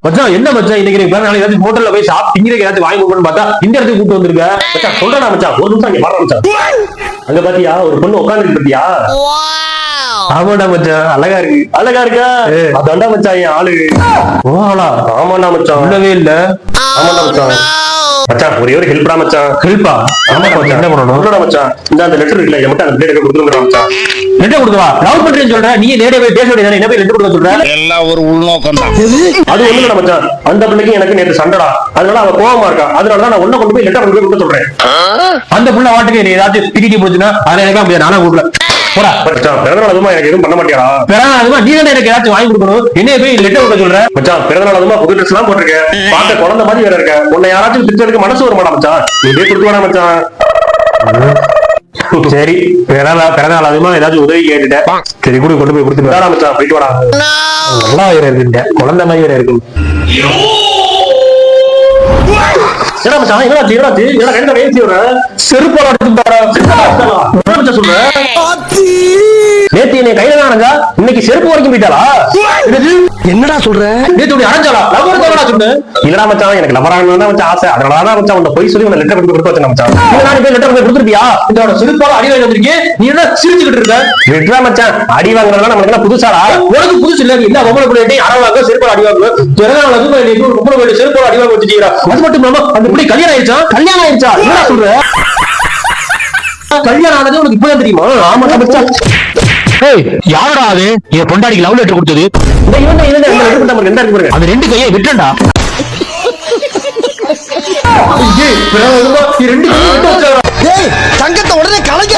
மச்சான் என்ன மச்சான் இன்னைக்கு நீங்க நாளைக்கு ஏதாச்சும் ஹோட்டல்ல போய் சாப்பிட்டு ஏதாச்சும் வாங்கி கொடுக்கணும்னு பார்த்தா இந்த இடத்துக்கு கூட்டு வந்திருக்க மச்சான். சொல்றேன் மச்சான், ஒரு நிமிஷம் இங்க பாரு மச்சான். அங்க பாத்தியா ஒரு பொண்ணு உட்கார்ந்து பாத்தியா? ஆமாடா மச்சான், அழகா இருக்கு. அழகா இருக்கா? அதான்டா மச்சான் என் ஆளு. ஓ ஆளா? ஆமாடா மச்சான், இல்லவே இல்ல. ஆமாடா மச்சான். மச்சான் ஒரே ஒரு ஹெல்ப்டா மச்சான். ஹெல்ப்பா? ஆமாடா மச்சான். என்ன பண்ணணும்? சொல்றடா மச்சான், இந்த அந்த லெட்டர் இருக்குல்ல, இத மட்டும் அந்த பிளேட் கொடுத்துறேன் மச்சான். லெட்டர் கொடுக்கவா? லவ் பண்றேன்னு சொல்ற நீ, நேரே போய் பேச வேண்டியதானே, என்ன போய் லெட்டர் கொடுக்க சொல்ற? எல்லாம் ஒரு உள்நோக்கம் தான். அது ஒண்ணு இல்ல மச்சான், அந்த பிள்ளைக்கு எனக்கு நேத்து சண்டடா, அதனால அவ கோவமா இருக்கா, அதனாலதான் நான் உன்ன கொண்டு போய் லெட்டர் கொண்டு போய் கொடுக்க சொல்றேன். அந்த புள்ள வாட்டுக்கு நீ ஏதாச்சும் திட்டி போச்சுன்னா அதை எனக்கு முடியாது, நானா கூப்பிடல. போடா மச்சான், பிறந்தநாள் அதுமா எனக்கு எதுவும் பண்ண மாட்டியா? பிறந்தநாள் அதுமா நீ தானே எனக்கு ஏதாச்சும் வாங்கி கொடுக்கணும், என்ன போய் லெட்டர் கொடுக்க சொல்ற? மச்சான் பிறந்தநாள் அதுமா புது ட்ரெஸ் எல்லாம் போட்டிருக்கேன், பார்க்க குழந்தை மாதிரி வேற இருக்க, உன்னை யாராச்சும் பிடிச்சதுக்கு மனசு வர மாட்டா மச்சான், நீ போய் கொடுத்து வேணா மச்சான். சரி பிறந்தநாள் அதுமா ஏதாச்சும் உதவி கேட்டுட்டேன், சரி கூட கொண்டு போய் கொடுத்துட்டு வேணா மச்சான், போயிட்டு வாடா. நல்லா வேற இருக்கு, குழந்தை மாதிரி வேற இருக்கு. என்ன மச்சான், என்னடாச்சு என்னடாச்சு, என்ன கையில வேசி வர செருப்பால அடிச்சு பாரு சொல்றேன். நேத்து என்னை கையில தான் அடைஞ்சா, இன்னைக்கு செருப்பு வரைக்கும் போயிட்டாளா? என்னடா சொல்ற? நேத்து அடைஞ்சாளா? லவர் தானடா சொன்னேன். இல்லடா மச்சான், எனக்கு லவர் ஆகணும்னு தான் மச்சான் ஆசை, அதனாலதான் மச்சான் உன்னை போய் சொல்லி உன்னை லெட்டர் கொடுத்து வச்சேன் மச்சான். நானே போய் லெட்டர் கொடுத்துருப்பியா? இதோட செருப்பால அடி வாங்கி வந்திருக்கேன், நீ என்ன சிரிச்சுக்கிட்டு இருக்க? லெட்டரா மச்சான், அடி வாங்குறதுலாம் நம்மளுக்கு என்ன புதுசாடா? உனக்கு புதுசு இல்ல, இல்ல பொம்பளை பிள்ளை அரை வாங்க செருப்பால அடி வாங்குவேன், பொம்பளை பிள்ளை செருப்பால அடி வாங்க வச்சுட்டீங்களா? அது மட்டும் இல்லாம அந்த பிள்ளை கல்யாணம் ஆயிடுச்சா? கல்யாணம் ஆயிடுச்சா? என்ன சொல்ற? கல்யாணம் ஆனது உனக்கு இப்பதான் தெரியுமா? ஆமா மச்சான். யாரடா அது என் பொண்டாடிக்கு லவ் லெட்டர் கொடுத்தது? அது ரெண்டு கையை விட்டுண்டா. தங்கத்தை உடனே கலைக்க